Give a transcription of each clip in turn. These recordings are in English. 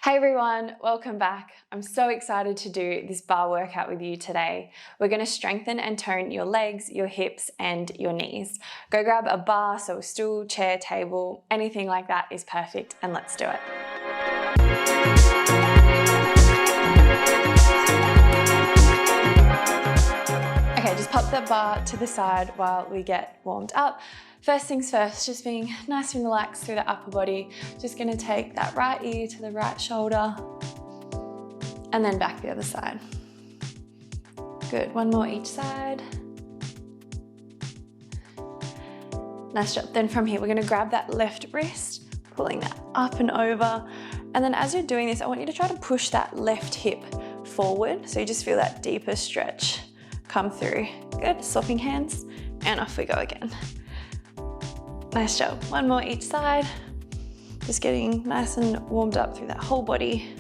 Hey everyone, welcome back. I'm so excited to do this bar workout with you today. We're going to strengthen and tone your legs, your hips and your knees. Go grab a bar, so a stool, chair, table, anything like that is perfect, and let's do it. Okay, just pop that bar to the side while we get warmed up. First things first, just being nice and relaxed through the upper body. Just gonna take that right ear to the right shoulder and then back the other side. Good, one more each side. Nice job. Then from here, we're gonna grab that left wrist, pulling that up and over. And then as you're doing this, I want you to try to push that left hip forward. So you just feel that deeper stretch come through. Good, swapping hands and off we go again. Nice job. One more each side. Just getting nice and warmed up through that whole body.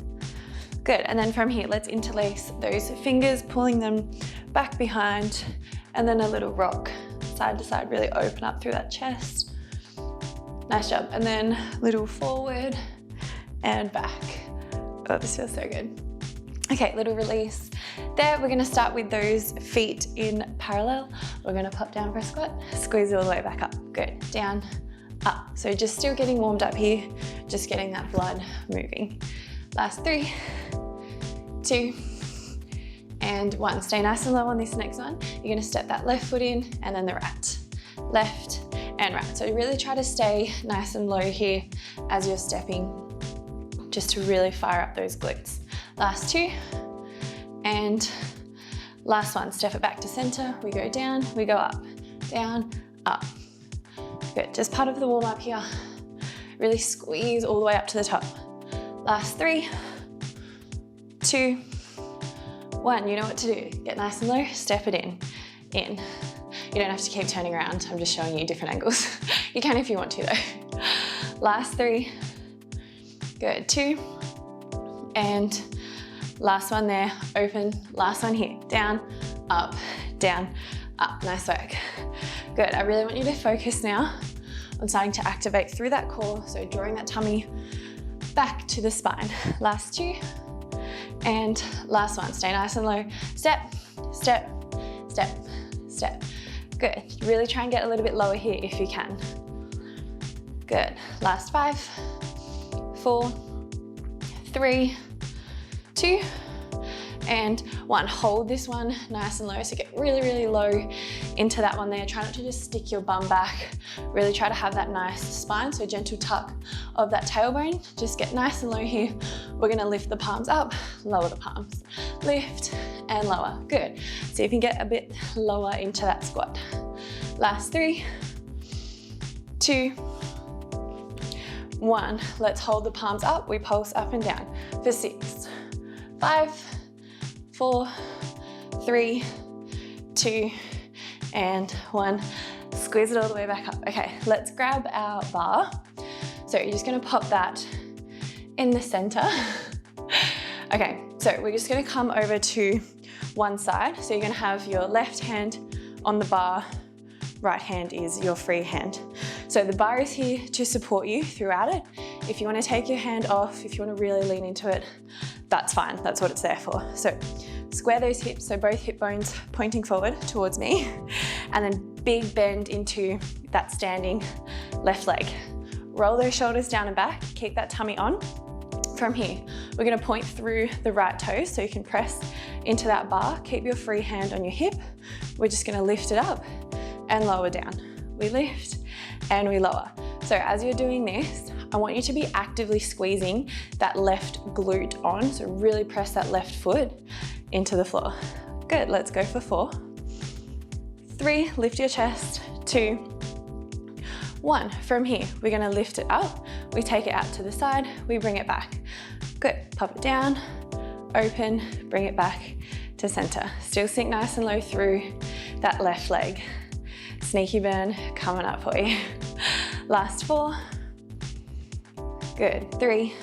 Good, and then from here, let's interlace those fingers, pulling them back behind, and then a little rock side to side, really open up through that chest. Nice job, and then little forward and back. Oh, this feels so good. Okay, little release. There, we're gonna start with those feet in parallel. We're gonna pop down for a squat, squeeze it all the way back up. Good, down, up. So just still getting warmed up here, just getting that blood moving. Last 3, 2, and 1. Stay nice and low on this next one. You're gonna step that left foot in and then the right. Left and right. So really try to stay nice and low here as you're stepping, just to really fire up those glutes. Last 2, and last one. Step it back to center. We go down, we go up, down, up. Good, just part of the warm up here. Really squeeze all the way up to the top. Last 3, 2, 1. You know what to do. Get nice and low, step it in. You don't have to keep turning around. I'm just showing you different angles. You can if you want to though. Last 3, good, 2, and last one there, open. Last one here, down, up, nice work. Good, I really want you to focus now on starting to activate through that core, so drawing that tummy back to the spine. Last 2, and last one. Stay nice and low. Step, step, step, step. Good, really try and get a little bit lower here if you can. Good, last 5, 4, 3, 2, and 1. Hold this one nice and low. So get really, really low into that one there. Try not to just stick your bum back. Really try to have that nice spine. So gentle tuck of that tailbone. Just get nice and low here. We're gonna lift the palms up, lower the palms. Lift and lower. Good. See if you can get a bit lower into that squat. Last 3, 2, 1. Let's hold the palms up. We pulse up and down for 6, 5, 4, 3, 2, and 1. Squeeze it all the way back up. Okay, let's grab our bar. So you're just gonna pop that in the center. Okay, so we're just gonna come over to one side. So you're gonna have your left hand on the bar, right hand is your free hand. So the bar is here to support you throughout it. If you want to take your hand off, if you want to really lean into it, that's fine. That's what it's there for. So square those hips, so both hip bones pointing forward towards me, and then big bend into that standing left leg. Roll those shoulders down and back, keep that tummy on. From here, we're going to point through the right toes so you can press into that bar. Keep your free hand on your hip. We're just going to lift it up and lower down. We lift and we lower. So as you're doing this, I want you to be actively squeezing that left glute on. So really press that left foot into the floor. Good, let's go for 4, 3, lift your chest, 2, 1. From here, we're gonna lift it up. We take it out to the side, we bring it back. Good, pop it down, open, bring it back to center. Still sink nice and low through that left leg. Sneaky burn coming up for you. Last 4, good, 3,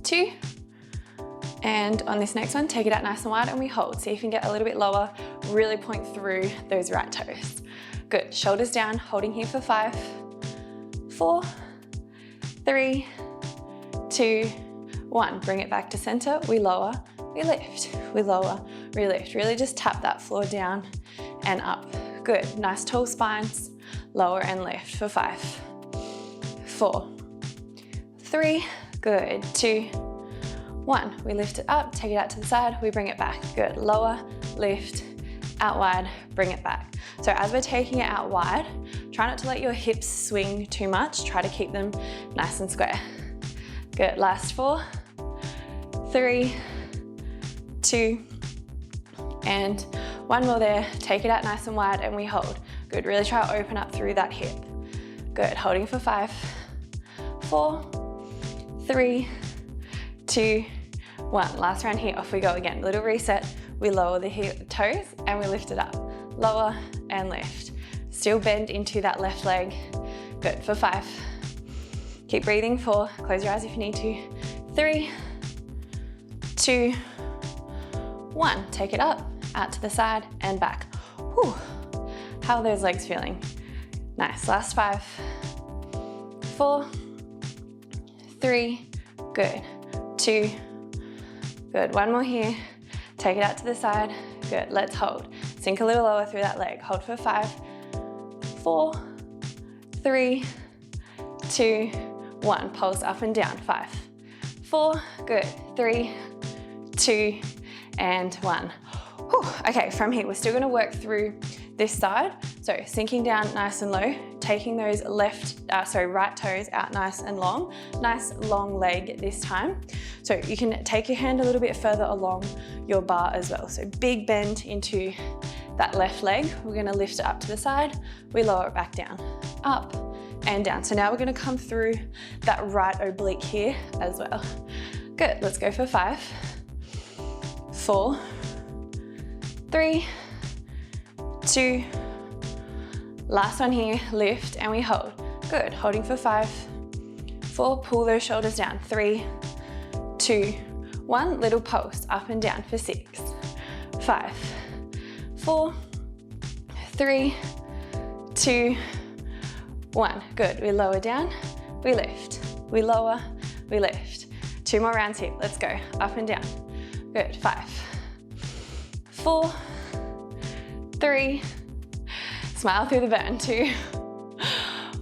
2, and on this next one, take it out nice and wide and we hold. See if you can get a little bit lower, really point through those right toes. Good, shoulders down, holding here for 5, 4, 3, 2, 1, bring it back to center, we lower, we lift, we lower, we lift. Really just tap that floor down and up. Good, nice tall spines, lower and lift for 5, 4, 3, good, 2, 1. We lift it up, take it out to the side, we bring it back. Good, lower, lift, out wide, bring it back. So as we're taking it out wide, try not to let your hips swing too much. Try to keep them nice and square. Good, last 4, 3, 2, and 1 more there. Take it out nice and wide and we hold. Good, really try to open up through that hip. Good, holding for 5, 4, 3, 2, 1. Last round here, off we go again. Little reset, we lower the toes and we lift it up. Lower and lift. Still bend into that left leg. Good, for 5. Keep breathing, 4, close your eyes if you need to. 3, 2, 1. Take it up, out to the side and back. Whew. How are those legs feeling? Nice, last 5, 4, 3, good, 2, good. 1 more here. Take it out to the side. Good, let's hold. Sink a little lower through that leg. Hold for 5, 4, 3, 2, 1. Pulse up and down. 5, 4, good. 3, 2, and 1. Whew. Okay, from here, we're still gonna work through this side. So sinking down nice and low, taking those right toes out nice and long. Nice long leg this time. So you can take your hand a little bit further along your bar as well. So big bend into that left leg. We're gonna lift it up to the side. We lower it back down, up and down. So now we're gonna come through that right oblique here as well. Good, let's go for 5, 4, 3, 2, last one here, lift and we hold. Good, holding for 5, 4, pull those shoulders down. 3, 2, 1, little pulse up and down for 6, 5, 4, 3, 2, 1. Good, we lower down, we lift, we lower, we lift. 2 more rounds here, let's go, up and down. Good, 5, 4, 3, smile through the burn, 2,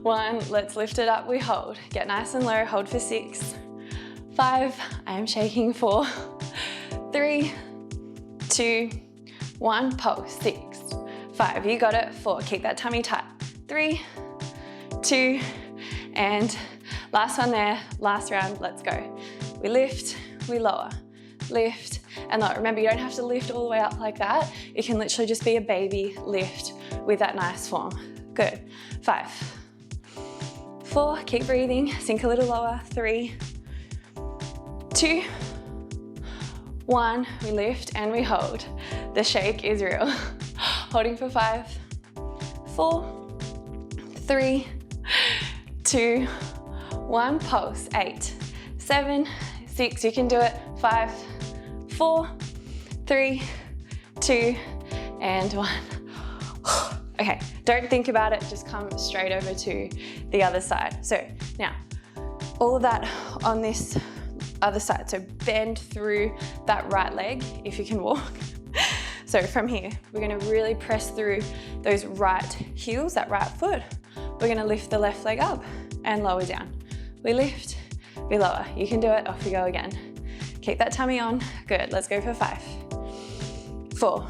1, let's lift it up, we hold. Get nice and low, hold for 6, 5, I am shaking, 4, 3, 2, 1, pulse, 6, 5, you got it, 4, keep that tummy tight, 3, 2, and last one there, last round, let's go. We lift, we lower, lift, and lower. Remember, you don't have to lift all the way up like that. It can literally just be a baby lift with that nice form. Good, 5, 4, keep breathing, sink a little lower, 3, 2, 1, we lift and we hold. The shake is real. Holding for 5, 4, 3, 2, 1, pulse, 8, 7, 6, you can do it, 5, 4, 3, 2, and 1. Okay, don't think about it, just come straight over to the other side. So now, all of that on this other side. So bend through that right leg if you can walk. So from here, we're gonna really press through those right heels, that right foot. We're gonna lift the left leg up and lower down. We lift, we lower. You can do it, off we go again. Keep that tummy on, good. Let's go for 5, 4,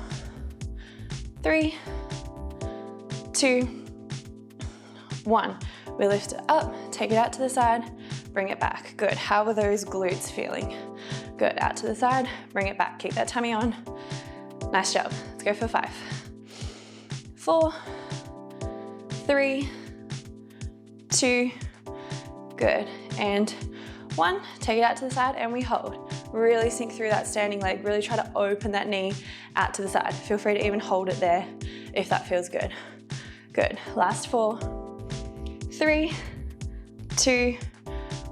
3, 2, 1. We lift it up, take it out to the side, bring it back. Good, how are those glutes feeling? Good, out to the side, bring it back. Keep that tummy on. Nice job. Let's go for 5, 4, 3, 2, good, and 1. Take it out to the side and we hold. Really sink through that standing leg. Really try to open that knee out to the side. Feel free to even hold it there if that feels good. Good, last 4, 3, 2,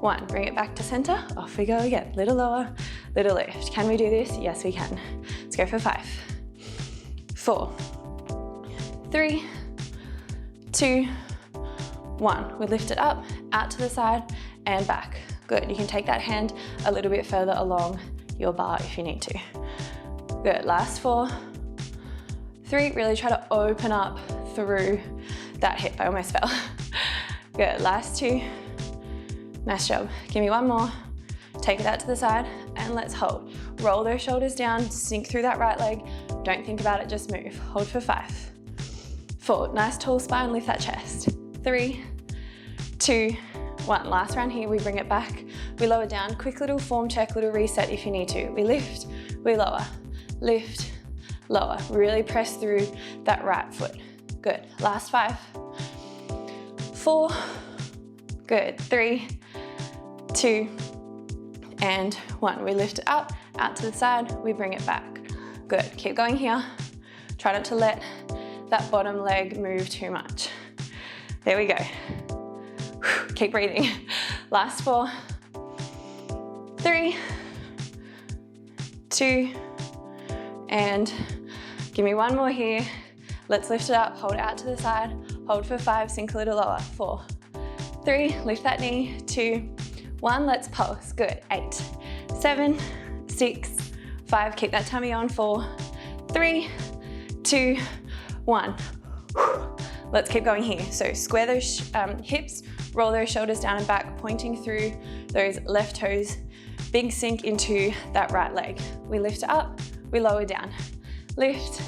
1. Bring it back to center. Off we go again. Little lower, little lift. Can we do this? Yes, we can. Let's go for 5, 4, 3, 2, 1. We lift it up, out to the side and back. Good, you can take that hand a little bit further along your bar if you need to. Good, last 4, 3, really try to open up through that hip. I almost fell. Good, last 2, nice job. Give me 1 more, take it out to the side, and let's hold. Roll those shoulders down, sink through that right leg. Don't think about it, just move. Hold for 5, 4, nice tall spine, lift that chest. 3, 2, 1. Last round here, we bring it back, we lower down. Quick little form check, little reset if you need to. We lift, we lower, lift, lower. Really press through that right foot. Good, last 5, 4, good, 3, 2, and 1. We lift it up, out to the side, we bring it back. Good, keep going here. Try not to let that bottom leg move too much. There we go. Keep breathing. Last 4, 3, 2, and give me 1 more here. Let's lift it up, hold it out to the side, hold for 5, sink a little lower. 4, 3, lift that knee. 2, 1, let's pulse. Good, 8, 7, 6, 5, keep that tummy on. 4, 3, 2, 1. Let's keep going here. So square those hips, roll those shoulders down and back, pointing through those left toes. Big sink into that right leg. We lift it up, we lower down. Lift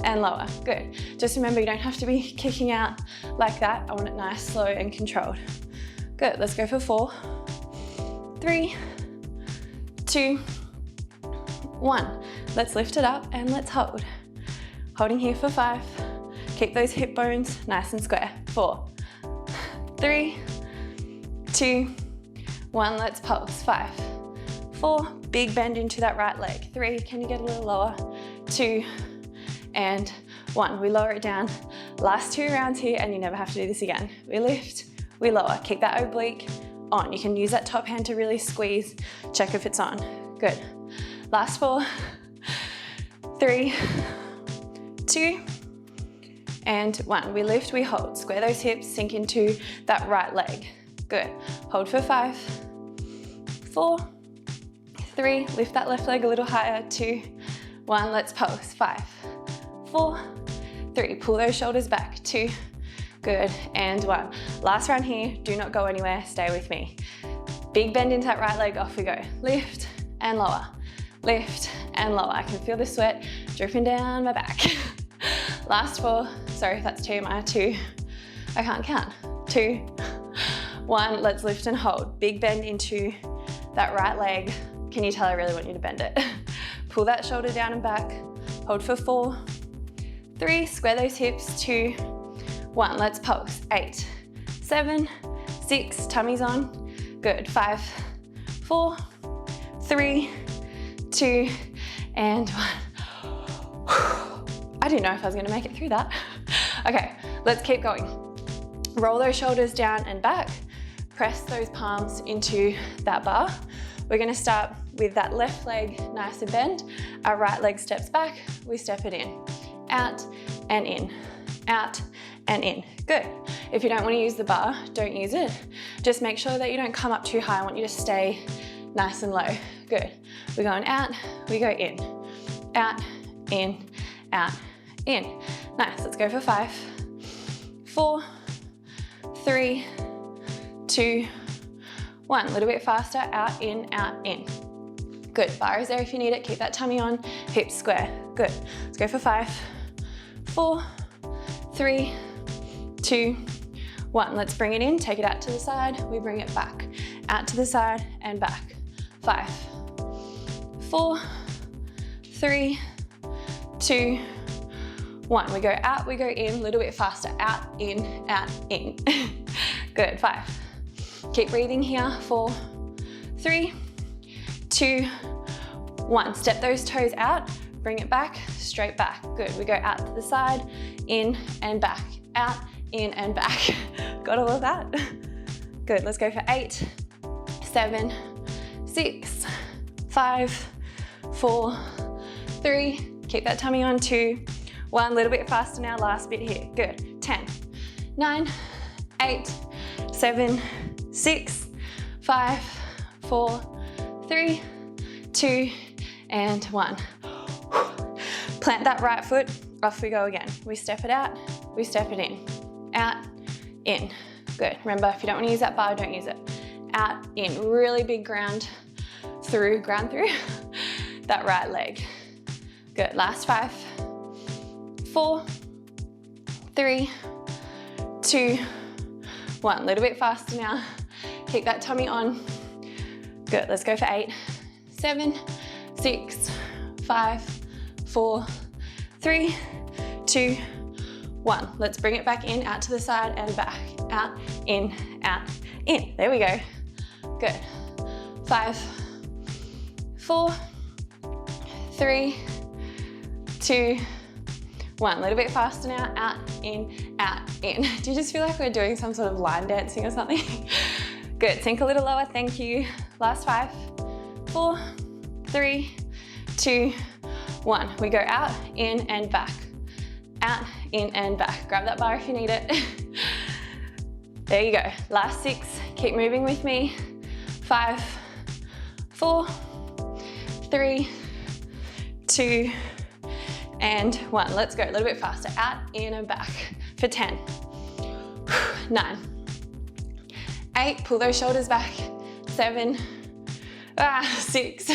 and lower. Good. Just remember, you don't have to be kicking out like that. I want it nice, slow, and controlled. Good. Let's go for 4, 3, 2, 1. Let's lift it up and let's hold. Holding here for 5. Keep those hip bones nice and square. 4, 3, 2, 1. Let's pulse. 5, 4. Big bend into that right leg. 3. Can you get a little lower? 2, and 1. We lower it down. Last 2 rounds here, and you never have to do this again. We lift, we lower. Keep that oblique on. You can use that top hand to really squeeze. Check if it's on. Good. Last 4, 3, 2, and 1. We lift, we hold. Square those hips, sink into that right leg. Good. Hold for 5, 4, 3, lift that left leg a little higher. 2, 1, let's pulse. 5, 4, 3, pull those shoulders back. 2, good, and 1. Last round here, do not go anywhere, stay with me. Big bend into that right leg, off we go. Lift and lower, lift and lower. I can feel the sweat dripping down my back. Last 4, sorry if that's TMI, 2, I can't count. 2, 1, let's lift and hold. Big bend into that right leg. Can you tell I really want you to bend it? Pull that shoulder down and back. Hold for 4, 3, square those hips. 2, 1, let's pulse. 8, 7, 6, tummy's on. Good, 5, 4, 3, 2, and 1. I didn't know if I was gonna make it through that. Okay, let's keep going. Roll those shoulders down and back. Press those palms into that bar. We're gonna start with that left leg nice and bent. Our right leg steps back, we step it in. Out and in, out and in. Good. If you don't want to use the bar, don't use it. Just make sure that you don't come up too high. I want you to stay nice and low. Good. We're going out, we go in. Out, in, out, in. Nice, let's go for 5, 4, 3, 2, 1. A little bit faster, out, in, out, in. Good, bar is there if you need it. Keep that tummy on, hips square. Good, let's go for 5, 4, 3, 2, 1. Let's bring it in, take it out to the side, we bring it back. Out to the side and back. 5, 4, 3, 2, 1. We go out, we go in, a little bit faster. Out, in, Good, 5. Keep breathing here. 4, 3, 2, 1. Step those toes out, bring it back, straight back. Good, we go out to the side, in and back. Out, in and back. Got all of that? Good, let's go for 8, 7, 6, 5, 4, 3, keep that tummy on. 2, 1, a little bit faster now, last bit here. Good, 10, 9, 8, 7, 6, 5, 4, 3, 2, and 1. Plant that right foot, off we go again. We step it out, we step it in. Out, in. Good. Remember, if you don't want to use that bar, don't use it. Out, in. Really big ground through that right leg. Good. Last 5, 4, 3, 2, 1. A little bit faster now. Keep that tummy on. Good. Let's go for 8, 7, 6, 5, 4, 3, 2, 1. Let's bring it back in, out to the side and back. Out, in, out, in. There we go. Good. 5, 4, 3, 2, 1. A little bit faster now. Out, in, out, in. Do you just feel like we're doing some sort of line dancing or something? Good. Sink a little lower. Thank you. Last 5, 4, 3, 2, 1. We go out, in, and back. Out, in, and back. Grab that bar if you need it. There you go. Last 6. Keep moving with me. 5, 4, 3, 2, and 1. Let's go. A little bit faster. Out, in, and back for 10. 9. 8. Pull those shoulders back. 7. 6.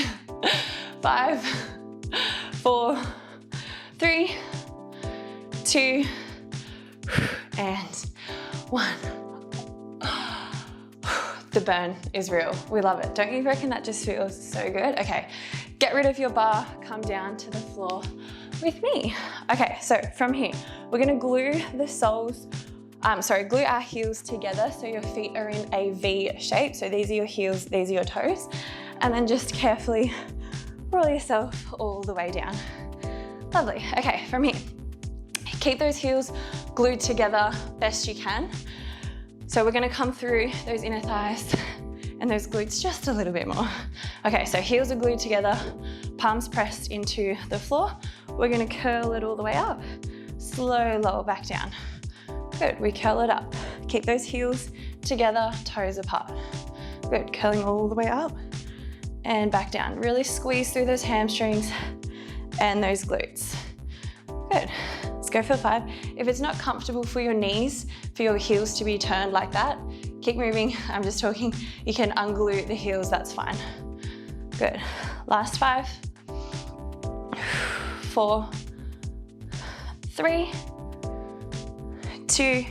5, 4, 3, 2, and 1. The burn is real. We love it. Don't you reckon that just feels so good? Okay, get rid of your bar, come down to the floor with me. Okay, so from here, we're gonna glue the soles, glue our heels together so your feet are in a V shape. So these are your heels, these are your toes. And then just carefully roll yourself all the way down. Lovely. Okay, from here, keep those heels glued together best you can. So we're gonna come through those inner thighs and those glutes just a little bit more. Okay, so heels are glued together, palms pressed into the floor. We're gonna curl it all the way up. Slow lower back down. Good, we curl it up. Keep those heels together, toes apart. Good, curling all the way up and back down. Really squeeze through those hamstrings and those glutes. Good. Let's go for 5. If it's not comfortable for your knees, for your heels to be turned like that, keep moving. I'm just talking, you can unglue the heels, that's fine. Good. Last 5, 4, 3, 2,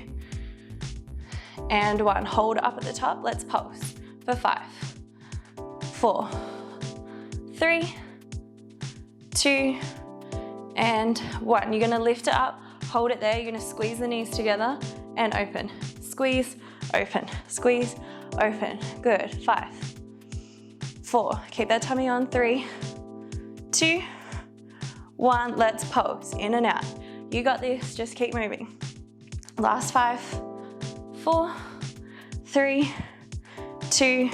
and 1. Hold up at the top. Let's pulse for 5, 4, 3, 2, and 1. You're gonna lift it up, hold it there. You're gonna squeeze the knees together and open. Squeeze, open, squeeze, open. Good. 5, 4. Keep that tummy on. 3, 2, 1. Let's pulse in and out. You got this. Just keep moving. Last 5, 4, 3, 2,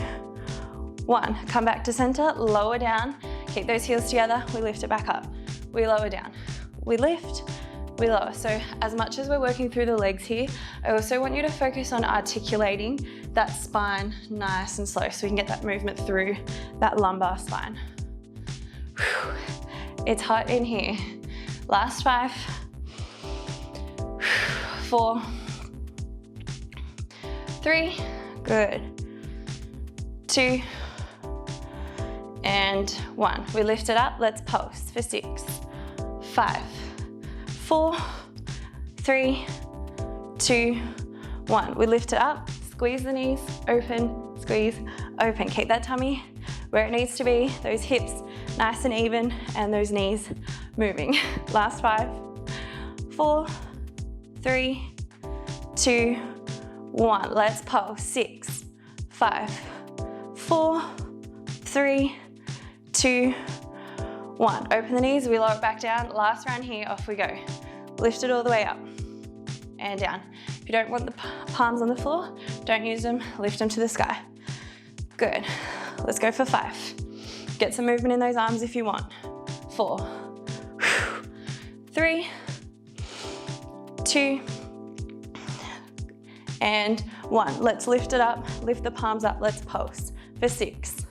1. Come back to center. Lower down. Keep those heels together. We lift it back up. We lower down, we lift, we lower. So as much as we're working through the legs here, I also want you to focus on articulating that spine nice and slow so we can get that movement through that lumbar spine. It's hot in here. Last 5, 4, 3, good, 2, and 1. We lift it up, let's pulse for 6, 5, 4, 3, 2, 1. We lift it up, squeeze the knees, open, squeeze, open. Keep that tummy where it needs to be, those hips nice and even, and those knees moving. Last 5, 4, 3, 2, 1. Let's pulse. 6, 5, 4, 3, 2, 1. Open the knees, we lower it back down. Last round here, off we go. Lift it all the way up and down. If you don't want the palms on the floor, don't use them, lift them to the sky. Good. Let's go for 5. Get some movement in those arms if you want. 4, 3, 2, and 1. Let's lift it up, lift the palms up, let's pulse for 6,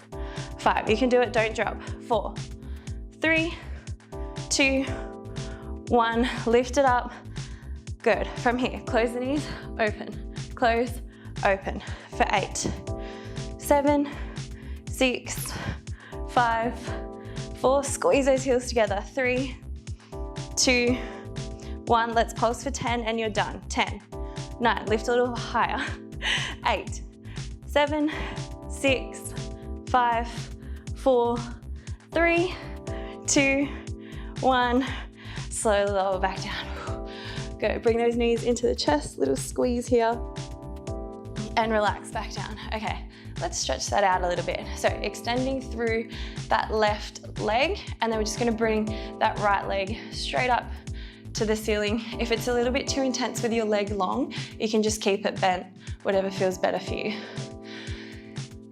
5. You can do it, don't drop. 4, 3, 2, 1. Lift it up. Good. From here, close the knees, open, close, open for 8, 7, 6, 5, 4. Squeeze those heels together. 3, 2, 1. Let's pulse for 10 and you're done. 10, 9. Lift a little higher. 8, 7, 6, 5, 4, 3, 2, 1. Slowly lower back down. Good. Bring those knees into the chest. Little squeeze here. And relax back down. Okay, let's stretch that out a little bit. So extending through that left leg, and then we're just gonna bring that right leg straight up to the ceiling. If it's a little bit too intense with your leg long, you can just keep it bent, whatever feels better for you.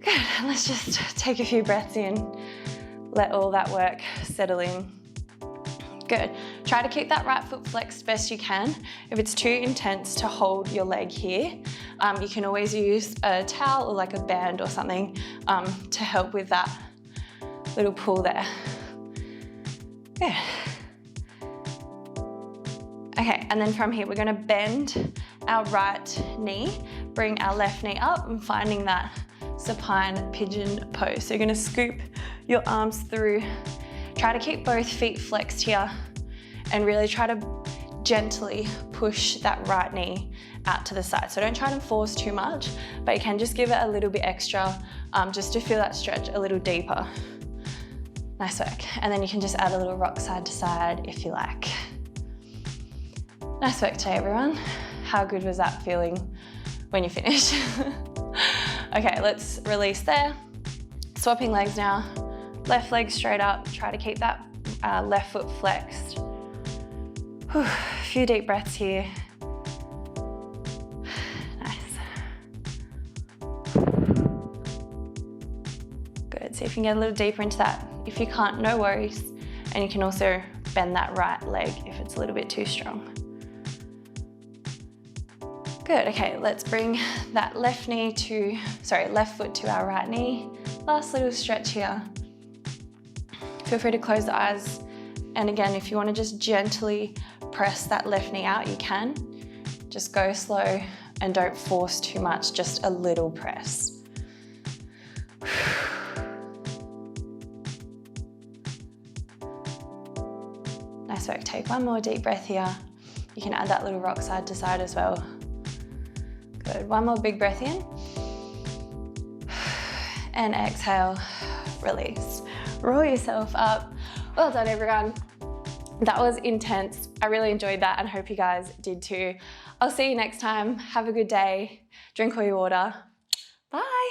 Good, and let's just take a few breaths in. Let all that work settle in. Good. Try to keep that right foot flexed best you can. If it's too intense to hold your leg here, you can always use a towel or like a band or something to help with that little pull there. Good. Okay, and then from here, we're gonna bend our right knee, bring our left knee up and finding that supine pigeon pose. So you're gonna scoop your arms through. Try to keep both feet flexed here and really try to gently push that right knee out to the side. So don't try to force too much, but you can just give it a little bit extra just to feel that stretch a little deeper. Nice work. And then you can just add a little rock side to side if you like. Nice work today, everyone. How good was that feeling when you finish? Okay, let's release there. Swapping legs now. Left leg straight up. Try to keep that left foot flexed. Whew. A few deep breaths here. Nice. Good, see if you can get a little deeper into that. If you can't, no worries. And you can also bend that right leg if it's a little bit too strong. Good, okay, let's bring that left foot to our right knee. Last little stretch here. Feel free to close the eyes. And again, if you want to just gently press that left knee out, you can. Just go slow and don't force too much, just a little press. Nice work, take one more deep breath here. You can add that little rock side to side as well. Good, one more big breath in. And exhale, release. Roll yourself up. Well done, everyone. That was intense. I really enjoyed that and hope you guys did too. I'll see you next time. Have a good day. Drink all your water. Bye.